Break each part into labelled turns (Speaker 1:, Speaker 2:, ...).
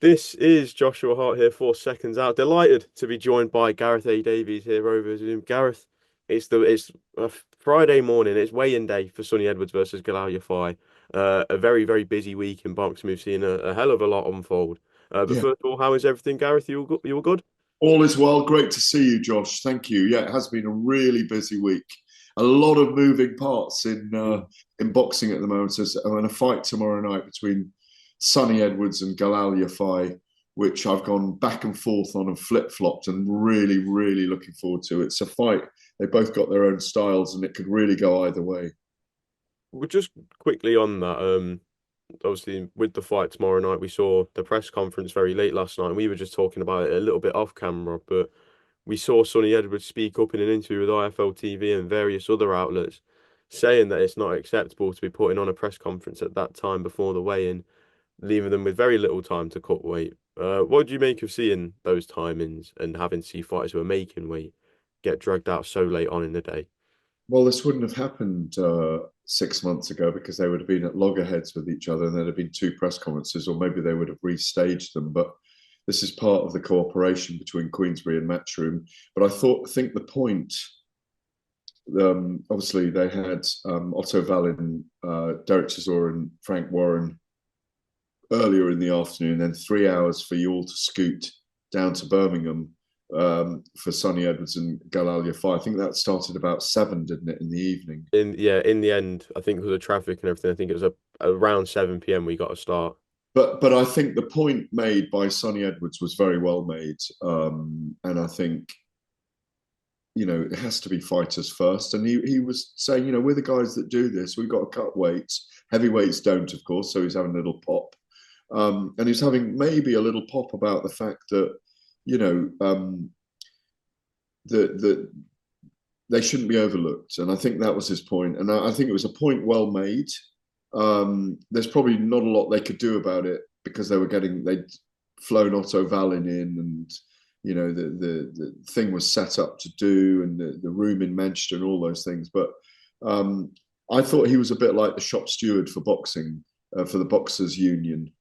Speaker 1: This is Joshua Hart here for Seconds Out. Delighted to be joined by Gareth A Davies here over Zoom. Gareth, it's a Friday morning. It's weigh-in day for Sonny Edwards versus Galal Yafai. A very busy week in boxing. We've seen a hell of a lot unfold. But
Speaker 2: Yeah,
Speaker 1: first of all, how is everything, Gareth? You all good?
Speaker 2: all is well. Great to see you, Josh. Thank you. Yeah, it has been a really busy week. A lot of moving parts
Speaker 1: Mm.
Speaker 2: in boxing at the moment. And a fight tomorrow night between Sonny Edwards and Galal Yafai, which I've gone back and forth on and flip flopped, and really looking forward to. It's a fight. They both got their own styles, and it could really go either way.
Speaker 1: Well, just quickly on that, obviously with the fight tomorrow night, we saw the press conference very late last night, and we were just talking about it a little bit off camera, but we saw Sonny Edwards speak up in an interview with IFL TV and various other outlets, saying that it's not acceptable to be putting on a press conference at that time before the weigh-in, leaving them with very little time to cut weight. What do you make of seeing those timings and having to see fighters who are making weight get dragged out so late on in the day?
Speaker 2: Well, this wouldn't have happened 6 months ago because they would have been at loggerheads with each other and there'd have been two press conferences, or maybe they would have restaged them. But this is part of the cooperation between Queensberry and Matchroom. But think the point, obviously, they had Otto Wallin, Derek Chisora, and Frank Warren earlier in the afternoon, then 3 hours for you all to scoot down to Birmingham for Sonny Edwards and Galal Yafai. I think that started about 7, didn't it, in the evening?
Speaker 1: In the end, I think with the traffic and everything, I think it was around 7 p.m. we got to start.
Speaker 2: But I think the point made by Sonny Edwards was very well made, and I think it has to be fighters first. And he was saying, we're the guys that do this. We've got to cut weights. Heavyweights don't, of course. So he's having a little pop, and he's having maybe a little pop about the fact that that they shouldn't be overlooked. And I think that was his point. And I think it was a point well made. There's probably not a lot they could do about it because they'd flown Otto Wallin in, and the thing was set up to do, and the room in Manchester and all those things. But I thought he was a bit like the shop steward for boxing, for the Boxers Union,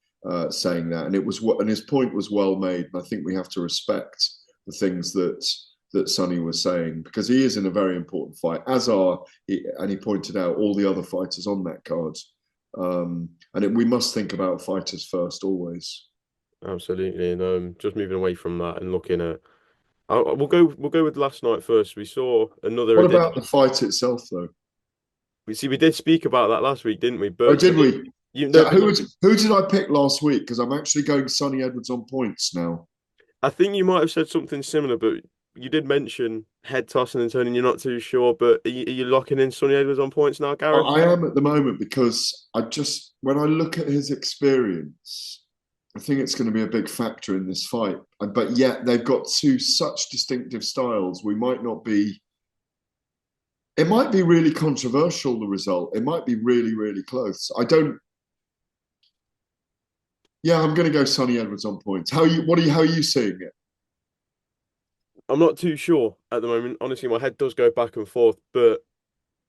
Speaker 2: saying that, and his point was well made. And I think we have to respect the things that Sonny was saying, because he is in a very important fight, and he pointed out all the other fighters on that card. We must think about fighters first always.
Speaker 1: Absolutely. And just moving away from that and looking at, we'll go with last night first. We saw another
Speaker 2: What about the
Speaker 1: edition.
Speaker 2: fight itself, though?
Speaker 1: We did speak about that last week, didn't we?
Speaker 2: Oh,
Speaker 1: But
Speaker 2: did we?
Speaker 1: you know, but
Speaker 2: Who did I pick last week? Because I'm actually going Sonny Edwards on points now.
Speaker 1: I think you might have said something similar, but you did mention head tossing and turning. You're not too sure, but are you locking in Sonny Edwards on points now, Gareth?
Speaker 2: I am at the moment because when I look at his experience, I think it's going to be a big factor in this fight. But yet they've got two such distinctive styles. It might be really controversial, the result. It might be really close. Yeah, I'm going to go Sonny Edwards on points. How are you seeing it?
Speaker 1: I'm not too sure at the moment. Honestly, my head does go back and forth, but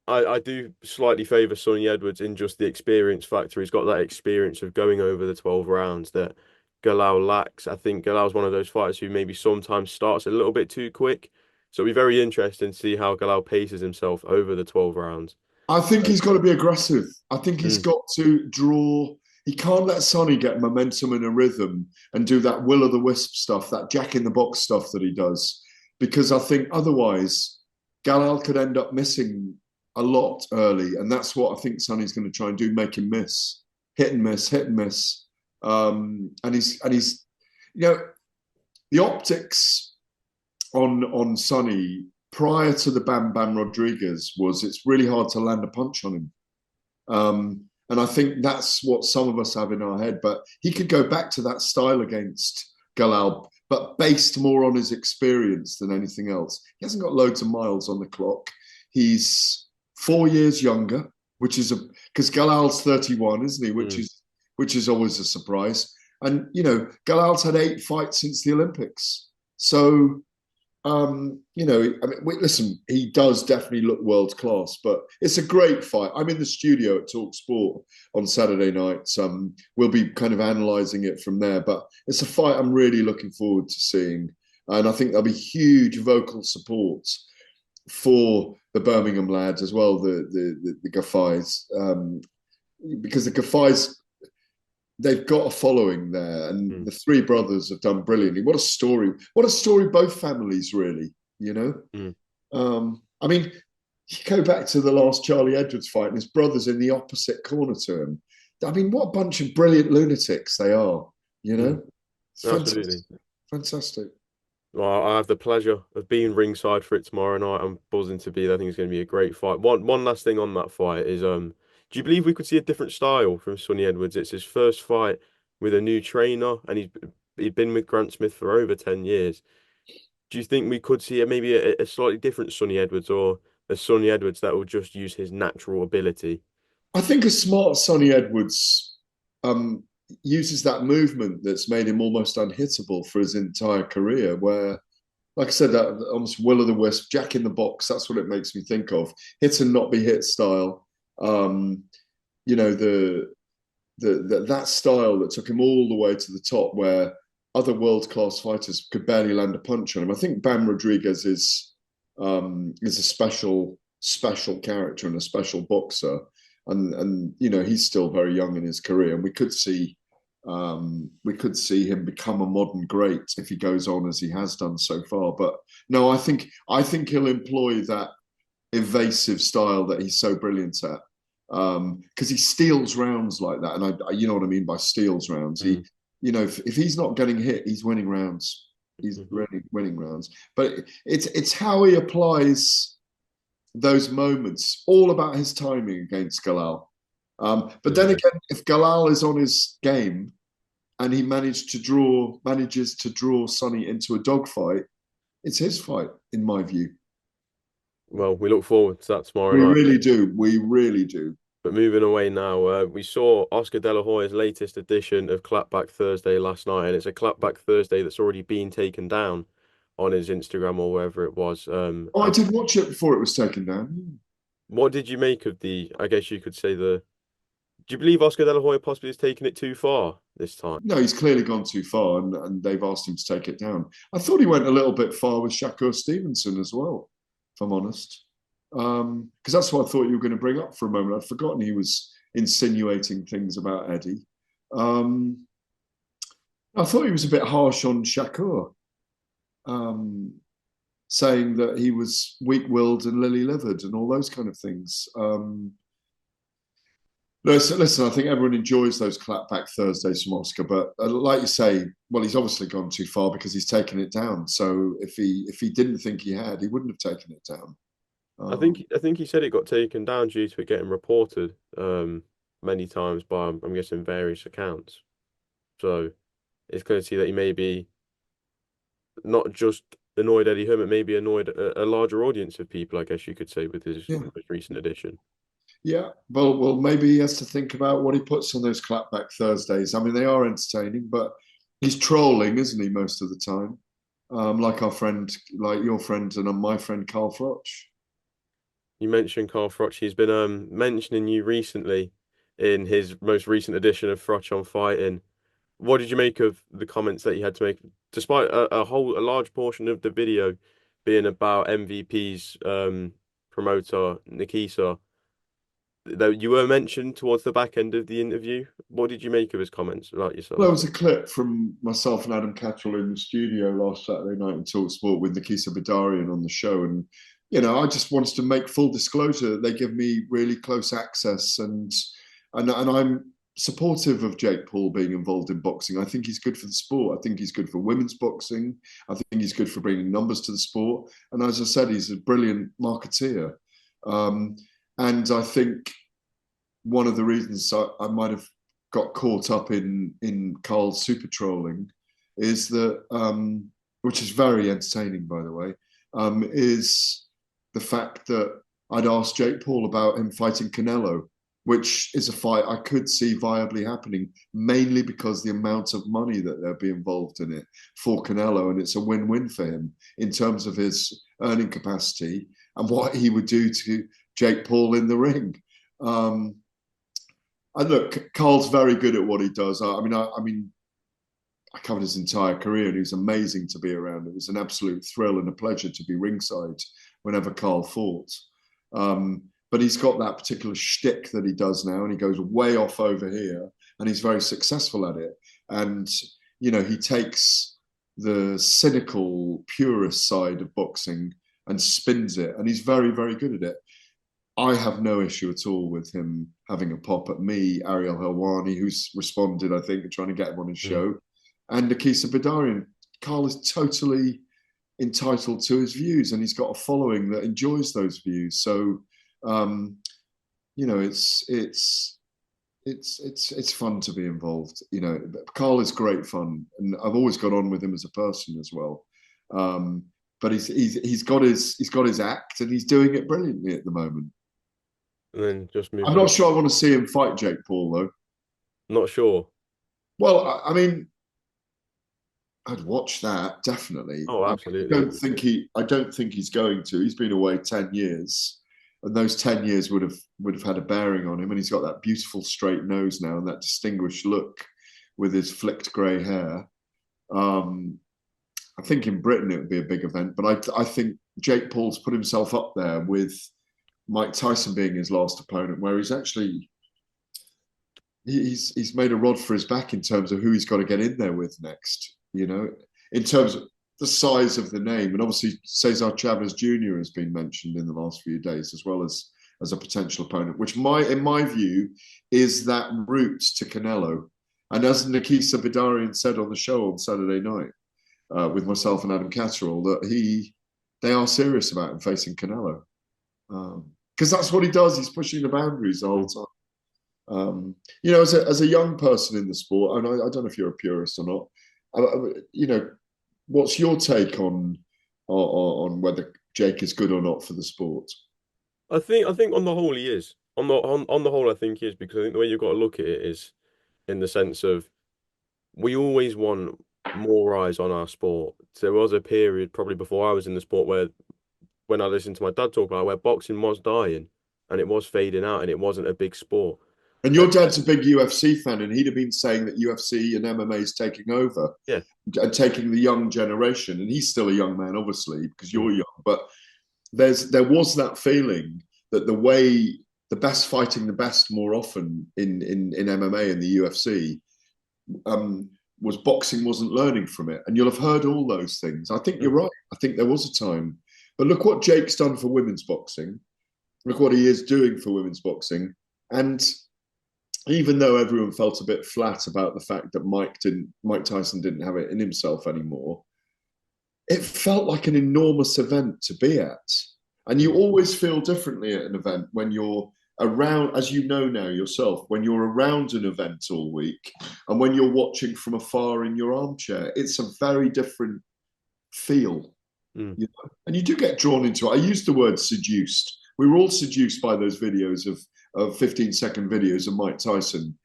Speaker 1: I do slightly favour Sonny Edwards in just the experience factor. He's got that experience of going over the 12 rounds that Galal lacks. I think Galal's one of those fighters who maybe sometimes starts a little bit too quick. So it'll be very interesting to see how Galal paces himself over the 12 rounds.
Speaker 2: I think he's got to be aggressive. I think he's
Speaker 1: Mm.
Speaker 2: got to draw. He can't let Sonny get momentum and a rhythm and do that will o' the wisp stuff, that jack in the box stuff that he does, because I think otherwise Galal could end up missing a lot early, and that's what I think Sonny's going to try and do: make him miss, hit and miss, hit and miss. And he's you know the optics on Sonny prior to the Bam Bam Rodriguez was it's really hard to land a punch on him. And I think that's what some of us have in our head. But he could go back to that style against Galal, but based more on his experience than anything else. He hasn't got loads of miles on the clock. He's 4 years younger, which is because Galal's 31, isn't he?
Speaker 1: Mm.
Speaker 2: Which is always a surprise. And Galal's had 8 fights since the Olympics. So I mean, listen, he does definitely look world class, but it's a great fight. I'm in the studio at Talk Sport on Saturday nights. We'll be kind of analysing it from there, but it's a fight I'm really looking forward to seeing, and I think there'll be huge vocal support for the Birmingham lads as well, the Gaffais, because the Gaffais, they've got a following there, and
Speaker 1: Mm,
Speaker 2: the three brothers have done brilliantly. What a story! What a story! Both families, really. You know,
Speaker 1: mm.
Speaker 2: I mean, you go back to the last Charlie Edwards fight, and his brother's in the opposite corner to him. I mean, what a bunch of brilliant lunatics they are. You
Speaker 1: Mm.
Speaker 2: know, it's
Speaker 1: Absolutely.
Speaker 2: fantastic, fantastic.
Speaker 1: Well, I have the pleasure of being ringside for it tomorrow night. I'm buzzing to be there. I think it's going to be a great fight. One last thing on that fight is do you believe we could see a different style from Sonny Edwards? It's his first fight with a new trainer, and he'd been with Grant Smith for over 10 years. Do you think we could see maybe a slightly different Sonny Edwards, or a Sonny Edwards that will just use his natural ability?
Speaker 2: I think a smart Sonny Edwards um, uses that movement that's made him almost unhittable for his entire career. Where, like I said, that almost will o' the wisp, Jack in the box. That's what it makes me think of. Hit and not be hit style. Um, you know that style that took him all the way to the top, where other world class fighters could barely land a punch on him. I think Bam Rodriguez is a special character and a special boxer, and he's still very young in his career, and we could see him become a modern great if he goes on as he has done so far. But no, I think he'll employ that evasive style that he's so brilliant at, because he steals rounds like that, and you know what I mean by steals rounds.
Speaker 1: Mm.
Speaker 2: If he's not getting hit, he's winning rounds. He's
Speaker 1: Mhm.
Speaker 2: really winning rounds. But it's how he applies those moments. All about his timing against Galal. But then
Speaker 1: Absolutely.
Speaker 2: again, if Galal is on his game and he manages to draw Sonny into a dogfight, it's his fight, in my view.
Speaker 1: Well, we look forward to that tomorrow
Speaker 2: We
Speaker 1: night.
Speaker 2: really do. We really do.
Speaker 1: But moving away now, we saw Oscar De La Hoya's latest edition of Clapback Thursday last night, and it's a Clapback Thursday that's already been taken down on his Instagram or wherever it was.
Speaker 2: Oh, I did watch it before it was taken down.
Speaker 1: What did you make of I guess you could say do you believe Oscar De La Hoya possibly has taken it too far this time?
Speaker 2: No, he's clearly gone too far, and they've asked him to take it down. I thought he went a little bit far with Shakur Stevenson as well, if I'm honest. Because that's what I thought you were going to bring up for a moment. I'd forgotten he was insinuating things about Eddie. Um, I thought he was a bit harsh on Shakur, um, saying that he was weak-willed and lily-livered and all those kind of things. Listen, I think everyone enjoys those clapback Thursdays from Oscar, but like you say, well, he's obviously gone too far because he's taken it down. So if he didn't think he had, he wouldn't have taken it down.
Speaker 1: I think he said it got taken down due to it getting reported many times by I'm guessing various accounts. So it's clear to see that he may be not just annoyed Eddie Hearn, but maybe annoyed a larger audience of people, I guess you could say, with his
Speaker 2: Yeah,
Speaker 1: most recent edition.
Speaker 2: yeah. Well, maybe he has to think about what he puts on those clapback Thursdays. I mean, they are entertaining, but he's trolling, isn't he, most of the time? Like our friend, like your friend, and my friend Carl Froch.
Speaker 1: You mentioned Carl Froch. He's been mentioning you recently in his most recent edition of Froch on Fighting. What did you make of the comments that you had to make, despite a large portion of the video being about MVP's promoter Nikisa? That you were mentioned towards the back end of the interview. What did you make of his comments about
Speaker 2: Well,
Speaker 1: yourself?
Speaker 2: there was a clip from myself and Adam Cattrall in the studio last Saturday night in Talk Sport with Nikisa Bidarian on the show. And, I just wanted to make full disclosure that they give me really close access, and I'm supportive of Jake Paul being involved in boxing. I think he's good for the sport. I think he's good for women's boxing. I think he's good for bringing numbers to the sport. And as I said, he's a brilliant marketeer. Um, and I think one of the reasons I might have got caught up in Carl's super trolling is that, which is very entertaining, by the way, is the fact that I'd asked Jake Paul about him fighting Canelo, which is a fight I could see viably happening, mainly because the amount of money that there'll be involved in it for Canelo, and it's a win-win for him in terms of his earning capacity and what he would do to Jake Paul in the ring. And look, Carl's very good at what he does. I covered his entire career, and he was amazing to be around. It was an absolute thrill and a pleasure to be ringside whenever Carl fought. But he's got that particular shtick that he does now, and he goes way off over here, and he's very successful at it. And he takes the cynical, purist side of boxing and spins it, and he's very, very good at it. I have no issue at all with him having a pop at me, Ariel Helwani, who's responded, I think, and trying to get him on his show, and Nikisa Bidarian. Carl is totally entitled to his views, and he's got a following that enjoys those views. So, it's fun to be involved. Carl is great fun, and I've always got on with him as a person as well. But he's got his act, and he's doing it brilliantly at the moment.
Speaker 1: And then just
Speaker 2: I'm
Speaker 1: moving
Speaker 2: not
Speaker 1: on.
Speaker 2: sure I want to see him fight Jake Paul, though.
Speaker 1: Not sure.
Speaker 2: Well, I mean, I'd watch that definitely.
Speaker 1: Oh,
Speaker 2: I
Speaker 1: absolutely.
Speaker 2: don't think he's going to. He's been away 10 years, and those 10 years would have had a bearing on him. And he's got that beautiful straight nose now and that distinguished look with his flicked grey hair. I think in Britain it would be a big event, but I think Jake Paul's put himself up there with Mike Tyson being his last opponent, where he's actually he's made a rod for his back in terms of who he's got to get in there with next. In terms of the size of the name, and obviously Cesar Chavez Jr. has been mentioned in the last few days as well as a potential opponent, which in my view is that route to Canelo. And as Nikisa Bidarian said on the show on Saturday night, with myself and Adam Catterall, that they are serious about him facing Canelo, because that's what he does. He's pushing the boundaries the whole time. As a young person in the sport, and I don't know if you're a purist or not. What's your take on whether Jake is good or not for the sport?
Speaker 1: I think on the whole he is. On the whole, I think he is, because I think the way you've got to look at it is in the sense of we always want more eyes on our sport. There was a period probably before I was in the sport where when I listened to my dad talk about it, where boxing was dying and it was fading out and it wasn't a big sport.
Speaker 2: And your dad's a big UFC fan, and he'd have been saying that UFC and MMA is taking over,
Speaker 1: Yeah.
Speaker 2: and taking the young generation. And he's still a young man, obviously, because you're young. But there was that feeling that the best fighting the best more often in MMA and the UFC was boxing wasn't learning from it. And you'll have heard all those things. I think you're right. I think there was a time. But look what Jake's done for women's boxing. Look what he is doing for women's boxing. And even though everyone felt a bit flat about the fact that Mike Tyson didn't have it in himself anymore, it felt like an enormous event to be at. And you always feel differently at an event when you're around, as you know now yourself, when you're around an event all week and when you're watching from afar in your armchair. It's a very different feel. And you do get drawn into it. I used the word seduced. We were all seduced by those videos of 15-second videos of Mike Tyson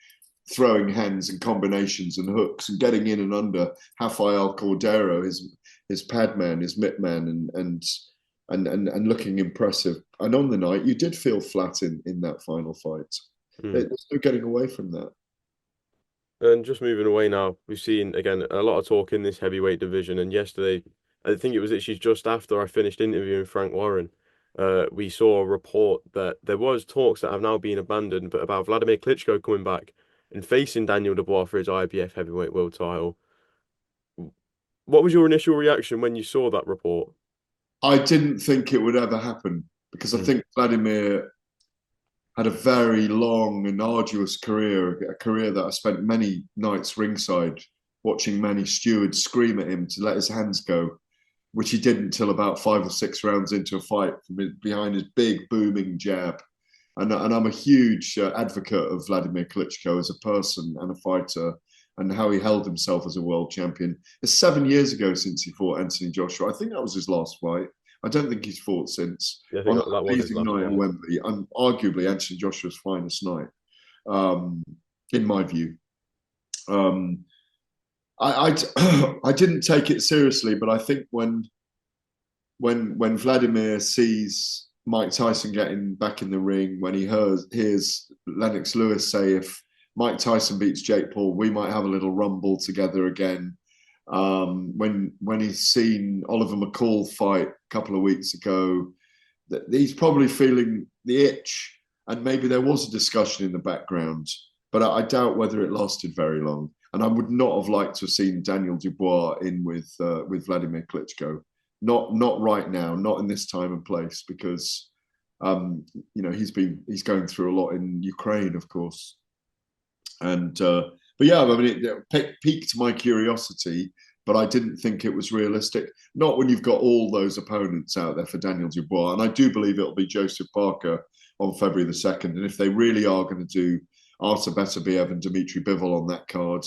Speaker 2: throwing hands and combinations and hooks and getting in and under Rafael Cordeiro, his pad man, his mitt man, and looking impressive. And on the night, you did feel flat in that final fight. There's no getting away from that.
Speaker 1: And just moving away now, we've seen again a lot of talk in this heavyweight division. And yesterday, I think it was actually just after I finished interviewing Frank Warren, we saw a report that there was talks that have now been abandoned, but about Vladimir Klitschko coming back and facing Daniel Dubois for his IBF heavyweight world title. What was your initial reaction when you saw that report?
Speaker 2: I didn't think it would ever happen, because I think Vladimir had a very long and arduous career, a career that I spent many nights ringside watching Manny Stewart scream at him to let his hands go, which he didn't until about 5 or 6 rounds into a fight from behind his big booming jab. And I'm a huge advocate of Vladimir Klitschko as a person and a fighter, and how he held himself as a world champion. It's 7 years ago since he fought Anthony Joshua. I think that was his last fight. I don't think he's fought since
Speaker 1: Yeah, I think
Speaker 2: on
Speaker 1: that,
Speaker 2: that
Speaker 1: that was his
Speaker 2: amazing
Speaker 1: last
Speaker 2: night at
Speaker 1: fight.
Speaker 2: Wembley, and arguably Anthony Joshua's finest night, um, in my view. Um, I didn't take it seriously, but I think when Vladimir sees Mike Tyson getting back in the ring, when he hears Lennox Lewis say, "If Mike Tyson beats Jake Paul, we might have a little rumble together again." When he's seen Oliver McCall fight a couple of weeks ago, that he's probably feeling the itch, and maybe there was a discussion in the background, but I doubt whether it lasted very long. And I would not have liked to have seen Daniel Dubois in with Vladimir Klitschko. Not right now, not in this time and place, because he's going through a lot in Ukraine, of course. And but yeah, I mean, it piqued my curiosity, but I didn't think it was realistic. Not when you've got all those opponents out there for Daniel Dubois, and I do believe it'll be Joseph Parker on February the 2nd. And if they really are going to do Artur Beterbiev and Dmitry Bivol on that card,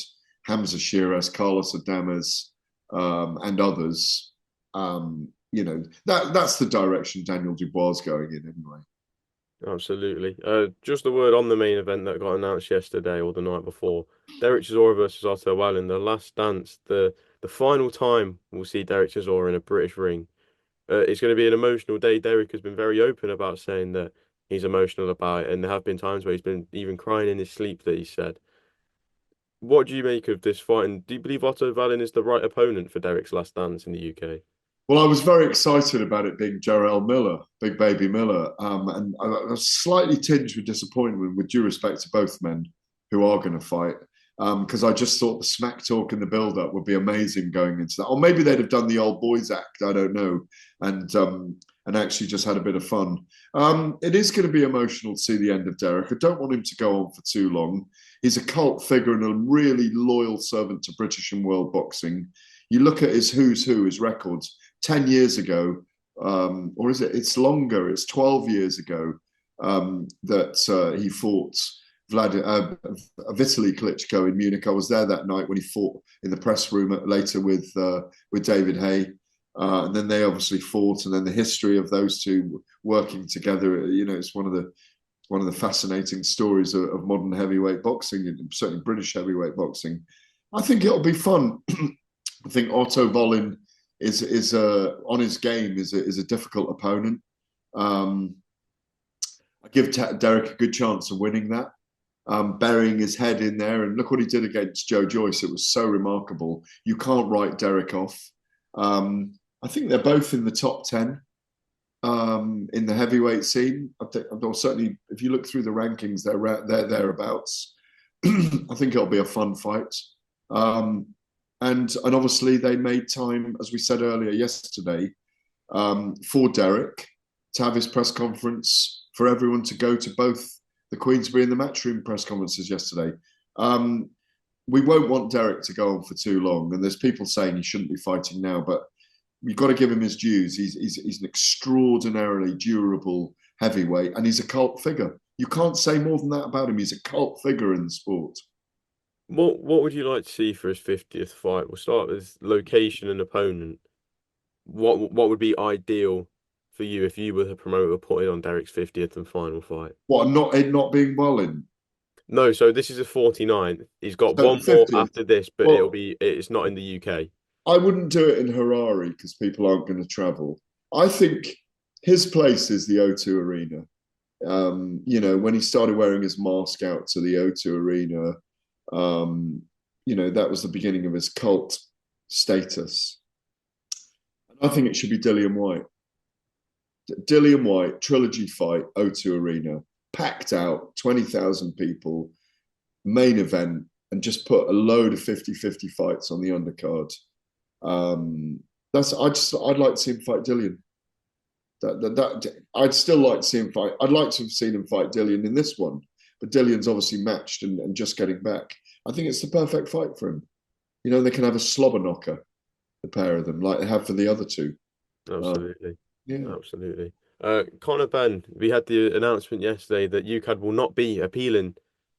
Speaker 2: Hamza Shiraz, Carlos Adames, and others, that's the direction Daniel Dubois is going in anyway.
Speaker 1: Absolutely. Just a word on the main event that got announced yesterday or the night before. Derek Chisora versus Otto Wallin, the last dance, the final time we'll see Derek Chisora in a British ring. It's going to be an emotional day. Derek has been very open about saying that he's emotional about it, and there have been times where he's been even crying in his sleep that he said. What do you make of this fight? And do you believe Otto Wallin is the right opponent for Derek's last dance in the UK?
Speaker 2: Well, I was very excited about it being Jarrell Miller, Big Baby Miller, and I was slightly tinged with disappointment, with due respect to both men who are going to fight, because I just thought the smack talk and the build-up would be amazing going into that. Or maybe they'd have done the old boys act, I don't know, and actually just had a bit of fun. It is going to be emotional to see the end of Derek. I don't want him to go on for too long. He's a cult figure and a really loyal servant to British and world boxing. You look at his who's who, his records. 10 years ago, or is it? It's longer. It's 12 years ago that he fought Vitaly Klitschko in Munich. I was there that night when he fought in the press room later with David Hay. And then they obviously fought, and then the history of those two working together. It's one of the fascinating stories of modern heavyweight boxing, and certainly British heavyweight boxing. I think it'll be fun. I think Otto Wallin is on his game is a difficult opponent. I give Derek a good chance of winning that, burying his head in there. And look what he did against Joe Joyce. It was so remarkable. You can't write Derek off. I think they're both in the top 10 in the heavyweight scene. I think, certainly, if you look through the rankings, they're thereabouts. I think it'll be a fun fight. And obviously they made time, as we said earlier yesterday, for Derek to have his press conference, for everyone to go to both the Queensberry and the Matchroom press conferences yesterday. We won't want Derek to go on for too long, and there's people saying he shouldn't be fighting now, but you've got to give him his dues. He's an extraordinarily durable heavyweight, and he's a cult figure. You can't say more than that about him. He's a cult figure in the sport.
Speaker 1: What would you like to see for his 50th fight? We'll start with location and opponent. What would be ideal for you if you were the promoter putting on Derek's 50th and final fight?
Speaker 2: What, not being Wallin?
Speaker 1: No, so this is a 49. He's got
Speaker 2: So
Speaker 1: one more
Speaker 2: 50th.
Speaker 1: after this, but
Speaker 2: Well,
Speaker 1: it's not in the UK.
Speaker 2: I wouldn't do it in Harare because people aren't going to travel. I think his place is the O2 Arena. When he started wearing his mask out to the O2 Arena, that was the beginning of his cult status. I think it should be Dillian White. Dillian White, trilogy fight, O2 Arena, packed out, 20,000 people, main event, and just put a load of 50-50 fights on the undercard. I'd like to see him fight Dillian. I'd still like to see him fight. I'd like to have seen him fight Dillian in this one, but Dillian's obviously matched and just getting back. I think it's the perfect fight for him. They can have a slobber knocker, the pair of them, like they have for the other two.
Speaker 1: Absolutely.
Speaker 2: Yeah.
Speaker 1: Absolutely. Conor Benn, we had the announcement yesterday that UKAD will not be appealing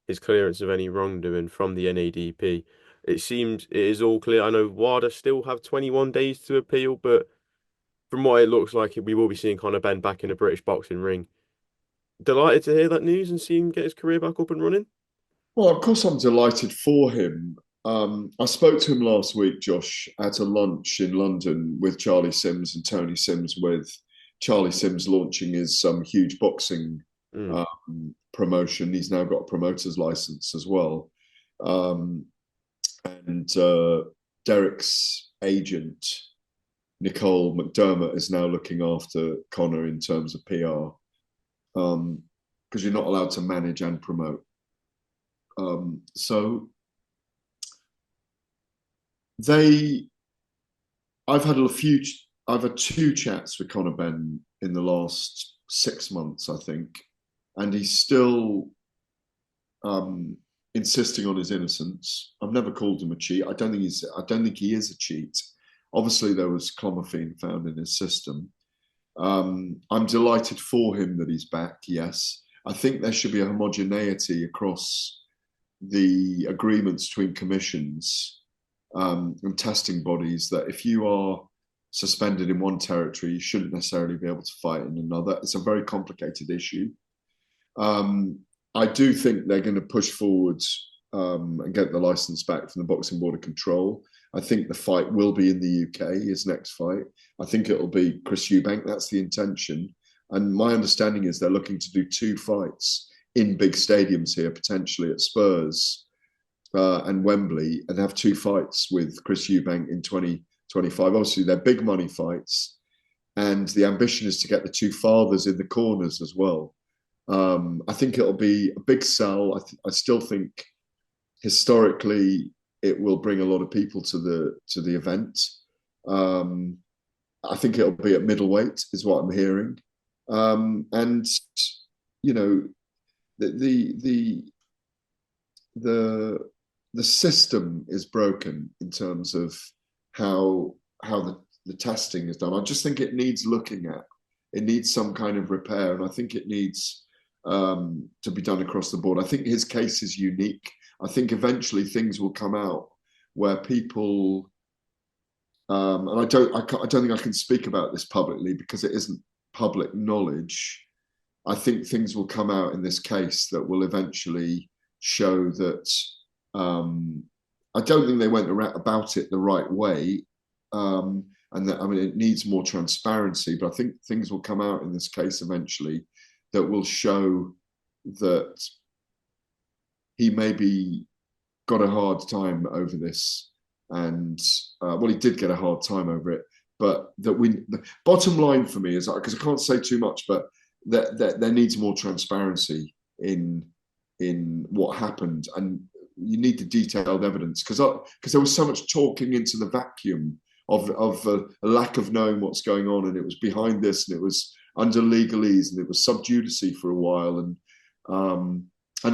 Speaker 1: his clearance of any wrongdoing from the NADP. It seems it is all clear. I know WADA still have 21 days to appeal, but from what it looks like, we will be seeing Conor Benn back in a British boxing ring. Delighted to hear that news and see him get his career back up and running.
Speaker 2: Well, of course, I'm delighted for him. I spoke to him last week, Josh, at a lunch in London with Charlie Sims and Tony Sims, with Charlie Sims launching his huge boxing
Speaker 1: Mm.
Speaker 2: promotion. He's now got a promoter's license as well. Um, and Derek's agent, Nicole McDermott, is now looking after Conor in terms of PR, because you're not allowed to manage and promote. So they, I've had a few, I've had two chats with Conor Benn in the last 6 months, I think, and he's still um, insisting on his innocence. I've never called him a cheat. I don't think he is a cheat. Obviously, there was clomiphene found in his system. I'm delighted for him that he's back. Yes, I think there should be a homogeneity across the agreements between commissions and testing bodies, that if you are suspended in one territory, you shouldn't necessarily be able to fight in another. It's a very complicated issue. Um, I do think they're going to push forward and get the license back from the Boxing Board of Control. I think the fight will be in the UK, his next fight. I think it'll be Chris Eubank. That's the intention. And my understanding is they're looking to do two fights in big stadiums here, potentially at Spurs and Wembley, and have two fights with Chris Eubank in 2025. Obviously, they're big money fights. And the ambition is to get the two fathers in the corners as well. I think it'll be a big sell. I still think historically it will bring a lot of people to the event. I think it'll be at middleweight, is what I'm hearing. And you know, the the the system is broken in terms of how the testing is done. I just think it needs looking at. It needs some kind of repair, and I think it needs to be done across the board. I think his case is unique. I think eventually things will come out where people, and I don't think I can speak about this publicly because it isn't public knowledge. I think things will come out in this case that will eventually show that I don't think they went about it the right way, and that, I mean, it needs more transparency. But I think things will come out in this case eventually that will show that he maybe got a hard time over this, and well, he did get a hard time over it. But that the bottom line for me is, because I can't say too much, but that there needs more transparency in what happened, and you need the detailed evidence, because there was so much talking into the vacuum of a lack of knowing what's going on, and it was behind this, and it was under legalese, and it was sub judice for a while, and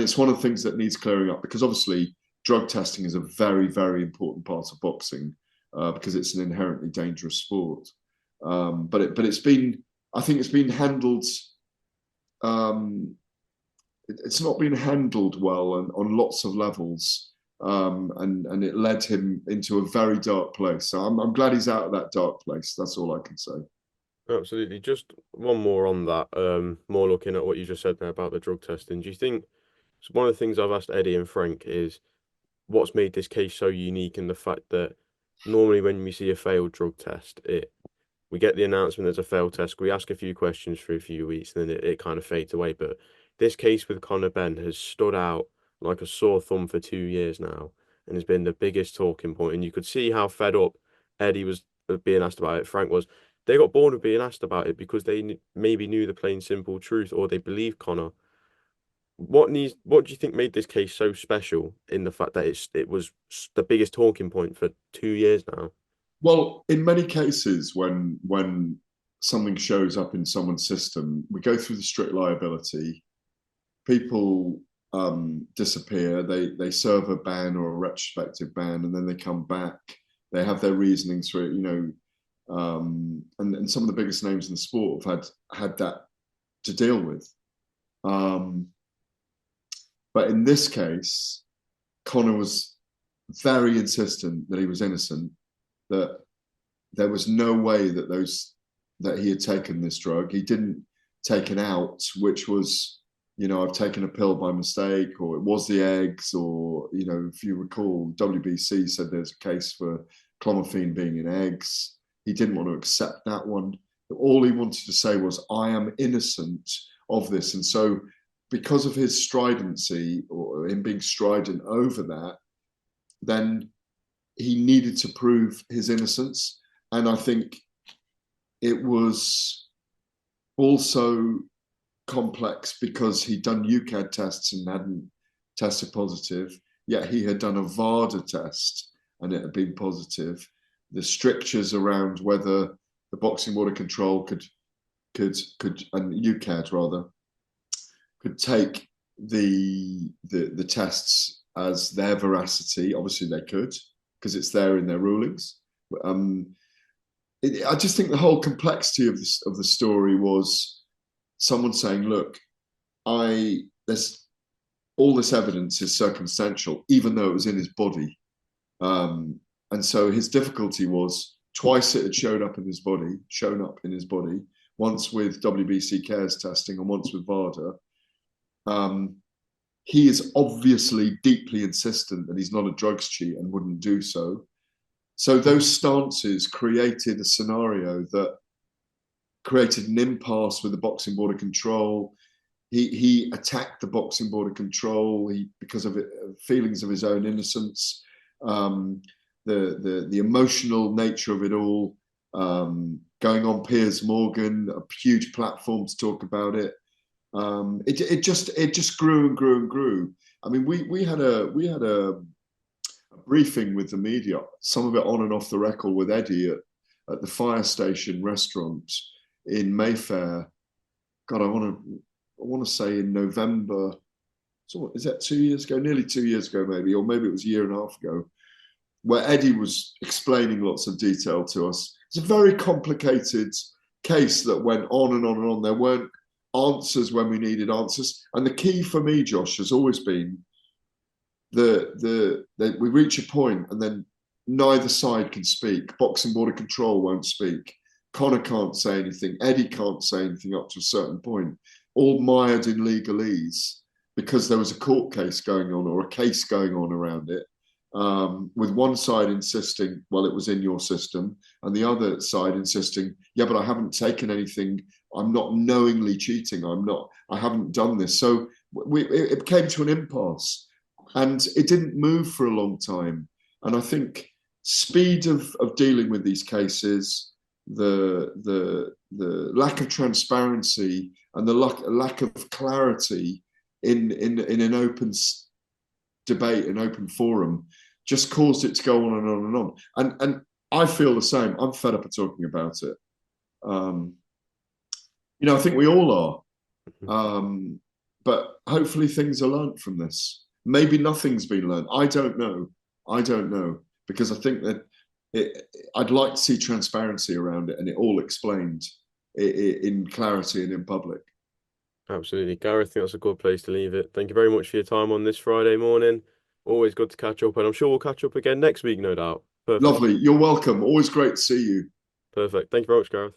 Speaker 2: it's one of the things that needs clearing up, because obviously drug testing is a very, very important part of boxing, because it's an inherently dangerous sport. But it's been, I think it's been handled. It's not been handled well and on lots of levels, and it led him into a very dark place. So I'm glad he's out of that dark place. That's all I can say.
Speaker 1: Absolutely. Just one more on that. More looking at what you just said there about the drug testing. Do you think so? One of the things I've asked Eddie and Frank is what's made this case so unique, in the fact that normally when we see a failed drug test, we get the announcement there's a failed test, we ask a few questions for a few weeks, and then it kind of fades away. But this case with Conor Benn has stood out like a sore thumb for 2 years now, and has been the biggest talking point. And you could see how fed up Eddie was of being asked about it. Frank was. They got bored of being asked about it because they maybe knew the plain simple truth, or they believed Conor. What do you think made this case so special, in the fact that it was the biggest talking point for 2 years now?
Speaker 2: Well, in many cases, when something shows up in someone's system, we go through the strict liability. People disappear. They serve a ban or a retrospective ban, and then they come back. They have their reasonings for it, and some of the biggest names in the sport have had that to deal with. But in this case, Conor was very insistent that he was innocent, that there was no way that that he had taken this drug. He didn't take an out, which was, I've taken a pill by mistake, or it was the eggs, or, if you recall, WBC said there's a case for clomiphene being in eggs. He didn't want to accept that one. All he wanted to say was, I am innocent of this. And so because of his stridency, or him being strident over that, then he needed to prove his innocence. And I think it was also complex because he'd done UCAD tests and hadn't tested positive, yet he had done a VADA test and it had been positive. The strictures around whether the Boxing Board of Control could and UCAD rather could take the tests as their veracity. Obviously they could, because it's there in their rulings. I just think the whole complexity of the story was someone saying, look, there's all this evidence is circumstantial, even though it was in his body. And so his difficulty was twice it had shown up in his body, once with WBC Cares testing and once with VADA. He is obviously deeply insistent that he's not a drugs cheat and wouldn't do so. So those stances created a scenario that created an impasse with the Boxing Board of Control. He attacked the Boxing Board of Control because of feelings of his own innocence, the emotional nature of it all, going on Piers Morgan, a huge platform to talk about it. It just grew and grew and grew. I mean, we had a briefing with the media, some of it on and off the record, with Eddie at the Fire Station restaurant in Mayfair. God, I want to say in November. So is that 2 years ago? Nearly 2 years ago, maybe, or maybe it was a year and a half ago, where Eddie was explaining lots of detail to us. It's a very complicated case that went on and on and on. There weren't answers when we needed answers. And the key for me, Josh, has always been that we reach a point and then neither side can speak. Boxing Board of Control won't speak. Conor can't say anything. Eddie can't say anything up to a certain point. All mired in legalese because there was a court case going on or a case going on around it, with one side insisting, well, it was in your system, and the other side insisting, yeah, but I haven't taken anything. I'm not knowingly cheating. I haven't done this. So it came to an impasse. And it didn't move for a long time. And I think speed of dealing with these cases, the lack of transparency and the lack of clarity in an open debate, an open forum, just caused it to go on and on and on. And I feel the same. I'm fed up of talking about it. I think we all are. But hopefully things are learnt from this. Maybe nothing's been learned. I don't know, because I think that I'd like to see transparency around it and it all explained in clarity and in public.
Speaker 1: Absolutely. Gareth, I think that's a good place to leave it. Thank you very much for your time on this Friday morning. Always good to catch up, and I'm sure we'll catch up again next week, no doubt. Perfect.
Speaker 2: Lovely. You're welcome. Always great to see you.
Speaker 1: Perfect. Thank you very much, Gareth.